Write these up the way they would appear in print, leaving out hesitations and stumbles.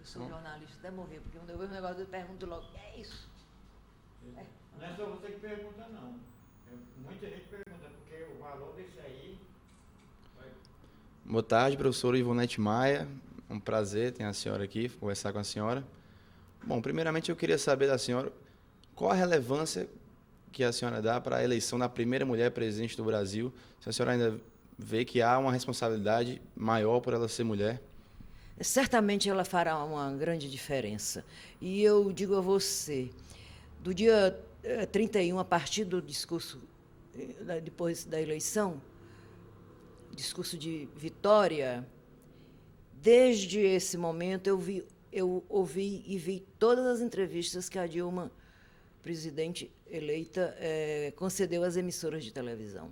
sou jornalista, até morrer, porque quando eu vejo um negócio eu pergunto logo, é isso? Não é só você que pergunta, não. Muita gente pergunta, porque o valor desse aí... Boa tarde, professora Ivonete Maia. É um prazer ter a senhora aqui, conversar com a senhora. Bom, primeiramente eu queria saber da senhora qual a relevância que a senhora dá para a eleição da primeira mulher presidente do Brasil. Se a senhora ainda vê que há uma responsabilidade maior por ela ser mulher. Certamente ela fará uma grande diferença. E eu digo a você, do dia 31, a partir do discurso, depois da eleição, discurso de vitória, desde esse momento eu ouvi e vi todas as entrevistas que a Dilma, presidente eleita, concedeu às emissoras de televisão.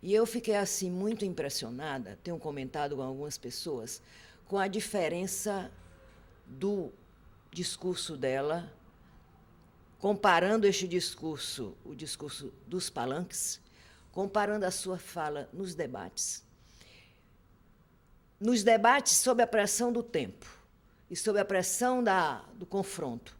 E eu fiquei assim muito impressionada, tenho comentado com algumas pessoas, com a diferença do discurso dela, comparando este discurso, o discurso dos palanques, comparando a sua fala nos debates. Nos debates sob a pressão do tempo e sob a pressão do confronto.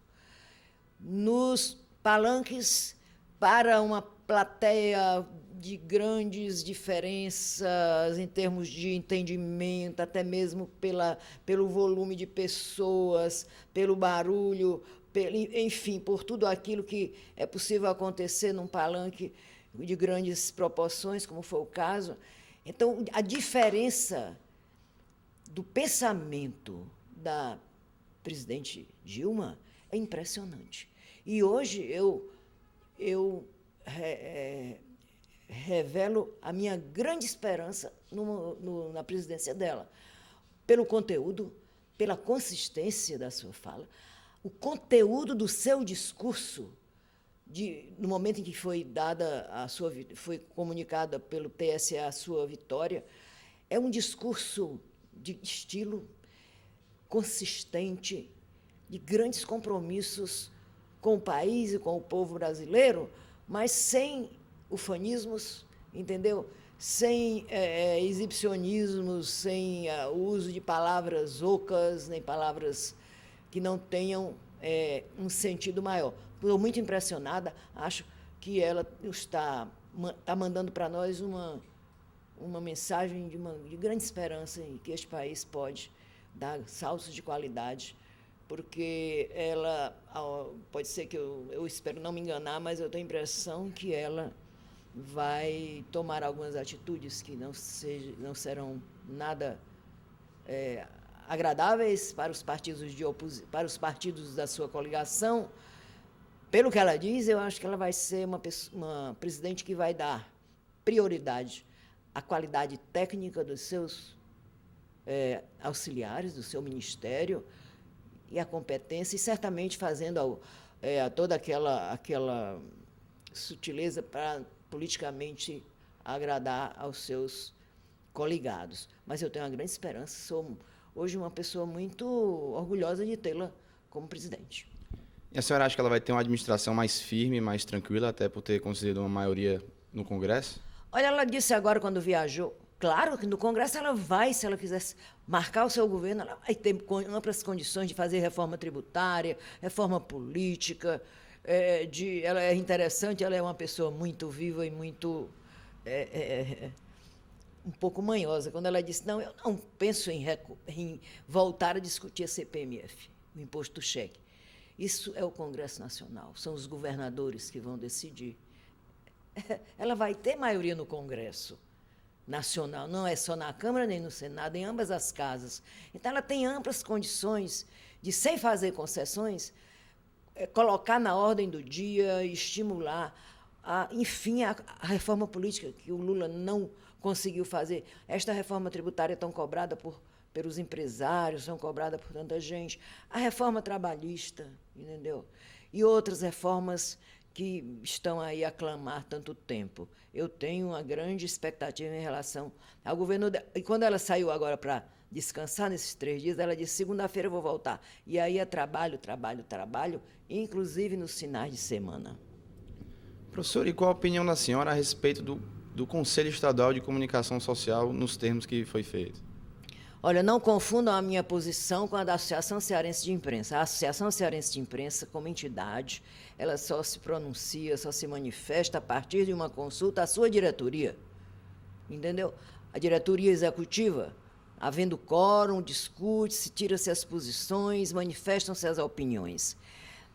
Nos palanques para uma plateia de grandes diferenças em termos de entendimento, até mesmo pelo volume de pessoas, pelo barulho, enfim, por tudo aquilo que é possível acontecer num palanque de grandes proporções, como foi o caso. Então, a diferença do pensamento da presidente Dilma é impressionante. E hoje eu revelo a minha grande esperança na presidência dela, pelo conteúdo, pela consistência da sua fala, o conteúdo do seu discurso, no momento em que foi foi comunicada pelo TSE a sua vitória, é um discurso de estilo consistente, de grandes compromissos com o país e com o povo brasileiro, mas sem ufanismos, entendeu? Sem exibicionismos, sem o uso de palavras ocas, nem palavras que não tenham um sentido maior. Estou muito impressionada, acho que ela está mandando para nós uma mensagem de grande esperança em que este país pode dar saltos de qualidade, porque ela, pode ser que eu espero não me enganar, mas eu tenho a impressão que ela vai tomar algumas atitudes que não serão nada agradáveis para os partidos da sua coligação. Pelo que ela diz, eu acho que ela vai ser uma presidente que vai dar prioridade à qualidade técnica dos seus auxiliares, do seu ministério, e a competência, e certamente fazendo toda aquela sutileza para politicamente agradar aos seus coligados. Mas eu tenho uma grande esperança, sou hoje uma pessoa muito orgulhosa de tê-la como presidente. E a senhora acha que ela vai ter uma administração mais firme, mais tranquila, até por ter conseguido uma maioria no Congresso? Olha, ela disse agora, quando viajou, claro que no Congresso ela vai, se ela quisesse marcar o seu governo, ela vai ter amplas condições de fazer reforma tributária, reforma política. Ela é interessante, ela é uma pessoa muito viva e muito um pouco manhosa. Quando ela disse, não, eu não penso em voltar a discutir a CPMF, o imposto do cheque. Isso é o Congresso Nacional, são os governadores que vão decidir. Ela vai ter maioria no Congresso Nacional, não é só na Câmara nem no Senado, em ambas as casas. Então, ela tem amplas condições de, sem fazer concessões, colocar na ordem do dia, estimular, enfim, a reforma política que o Lula não conseguiu fazer. Esta reforma tributária tão cobrada pelos empresários, tão cobrada por tanta gente. A reforma trabalhista, entendeu? E outras reformas que estão aí a clamar tanto tempo. Eu tenho uma grande expectativa em relação ao governo dela. E quando ela saiu agora para descansar nesses 3 dias, ela disse, segunda-feira eu vou voltar. E aí é trabalho, inclusive nos finais de semana. Professor, e qual a opinião da senhora a respeito do Conselho Estadual de Comunicação Social nos termos que foi feito? Olha, não confundam a minha posição com a da Associação Cearense de Imprensa. A Associação Cearense de Imprensa, como entidade, ela só se pronuncia, só se manifesta a partir de uma consulta à sua diretoria. Entendeu? A diretoria executiva, havendo quórum, discute-se, tira-se as posições, manifestam-se as opiniões.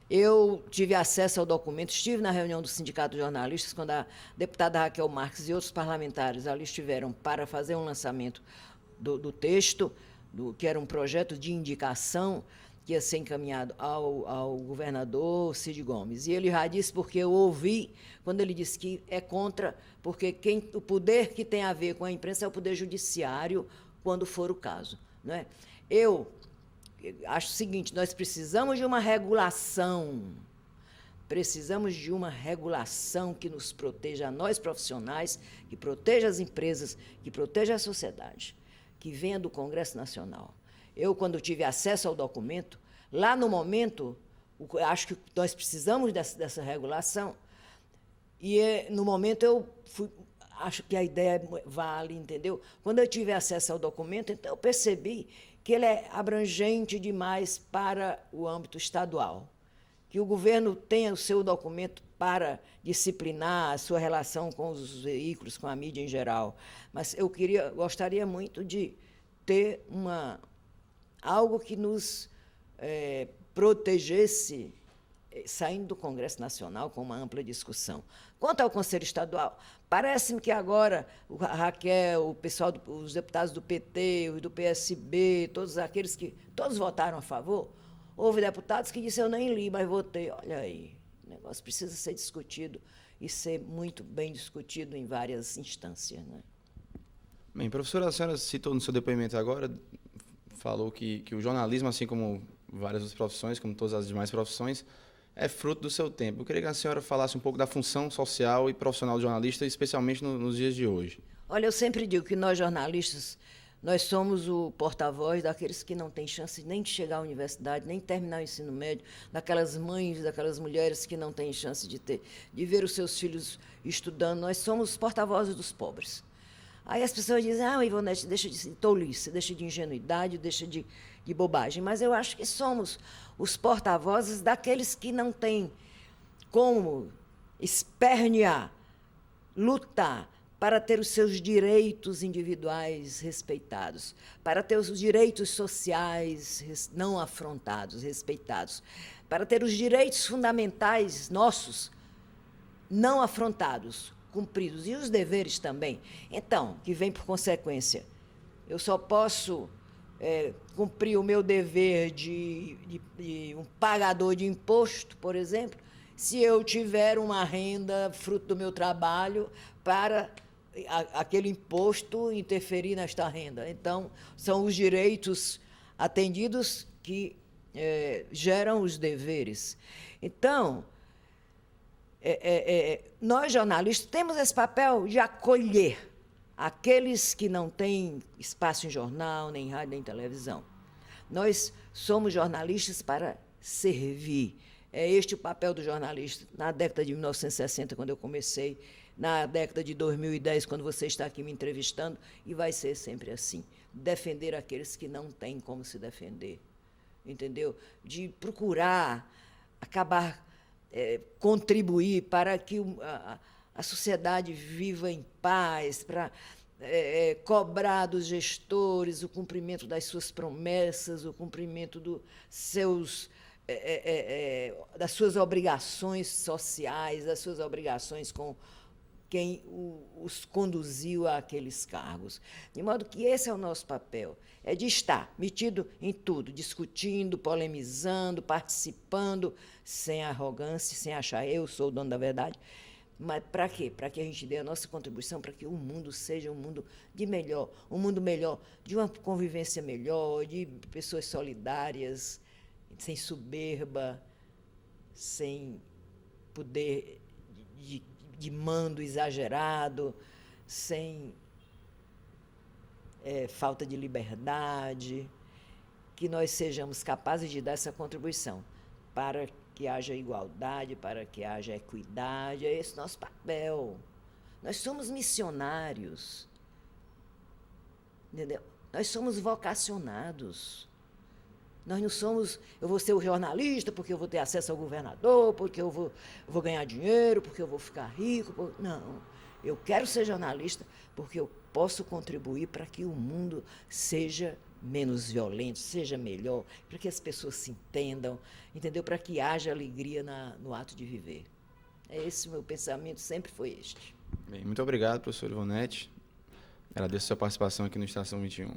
Eu tive acesso ao documento, estive na reunião do Sindicato de Jornalistas, quando a deputada Raquel Marques e outros parlamentares ali estiveram para fazer um lançamento do texto, que era um projeto de indicação que ia ser encaminhado ao governador Cid Gomes. E ele já disse, porque eu ouvi, quando ele disse que é contra, porque o poder que tem a ver com a imprensa é o poder judiciário, quando for o caso. Não é? Eu acho o seguinte, nós precisamos de uma regulação, que nos proteja a nós profissionais, que proteja as empresas, que proteja a sociedade, que venha do Congresso Nacional. Eu, quando tive acesso ao documento, lá no momento, acho que nós precisamos dessa regulação, e no momento acho que a ideia vale, entendeu? Quando eu tive acesso ao documento, então eu percebi que ele é abrangente demais para o âmbito estadual, que o governo tenha o seu documento para disciplinar a sua relação com os veículos, com a mídia em geral. Mas eu gostaria muito de ter algo que nos protegesse, saindo do Congresso Nacional com uma ampla discussão. Quanto ao Conselho Estadual, parece-me que agora a Raquel, o pessoal, os deputados do PT, do PSB, todos votaram a favor. Houve deputados que disseram, eu nem li, mas votei. Olha aí, o negócio precisa ser discutido e ser muito bem discutido em várias instâncias. Né? Bem, professora, a senhora citou no seu depoimento agora, falou que o jornalismo, assim como várias outras profissões, como todas as demais profissões, é fruto do seu tempo. Eu queria que a senhora falasse um pouco da função social e profissional do jornalista, especialmente nos dias de hoje. Olha, eu sempre digo que nós, jornalistas, nós somos o porta-voz daqueles que não têm chance nem de chegar à universidade, nem terminar o ensino médio, daquelas mães, daquelas mulheres que não têm chance de ver os seus filhos estudando. Nós somos os porta-vozes dos pobres. Aí as pessoas dizem, Ivonete, deixa de tolice, deixa de ingenuidade, deixa de bobagem. Mas eu acho que somos os porta-vozes daqueles que não têm como espernear, lutar para ter os seus direitos individuais respeitados, para ter os direitos sociais não afrontados, respeitados, para ter os direitos fundamentais nossos não afrontados, cumpridos, e os deveres também. Então, que vem por consequência, eu só posso cumprir o meu dever de um pagador de imposto, por exemplo, se eu tiver uma renda fruto do meu trabalho para aquele imposto interferir nesta renda. Então, são os direitos atendidos que geram os deveres. Então, nós, jornalistas, temos esse papel de acolher aqueles que não têm espaço em jornal, nem rádio, nem televisão. Nós somos jornalistas para servir. É este o papel do jornalista. Na década de 1960, quando eu comecei, na década de 2010, quando você está aqui me entrevistando, e vai ser sempre assim. Defender aqueles que não têm como se defender. Entendeu? De procurar acabar, contribuir para que a sociedade viva em paz, para cobrar dos gestores o cumprimento das suas promessas, o cumprimento das suas obrigações sociais, das suas obrigações com quem os conduziu àqueles cargos. De modo que esse é o nosso papel, é de estar metido em tudo, discutindo, polemizando, participando, sem arrogância, sem achar eu sou o dono da verdade. Mas para quê? Para que a gente dê a nossa contribuição para que o mundo seja um mundo melhor, de uma convivência melhor, de pessoas solidárias, sem soberba, sem poder de mando exagerado, sem falta de liberdade, que nós sejamos capazes de dar essa contribuição para que haja igualdade, para que haja equidade. É esse nosso papel. Nós somos missionários, entendeu? Nós somos vocacionados. Nós não somos, eu vou ser o jornalista porque eu vou ter acesso ao governador, porque eu vou ganhar dinheiro, porque eu vou ficar rico. Não, eu quero ser jornalista porque eu posso contribuir para que o mundo seja menos violento, seja melhor, para que as pessoas se entendam, entendeu? Para que haja alegria no ato de viver. Esse o meu pensamento sempre foi este. Bem, muito obrigado, professor Ivonete. Agradeço a sua participação aqui no Estação 21.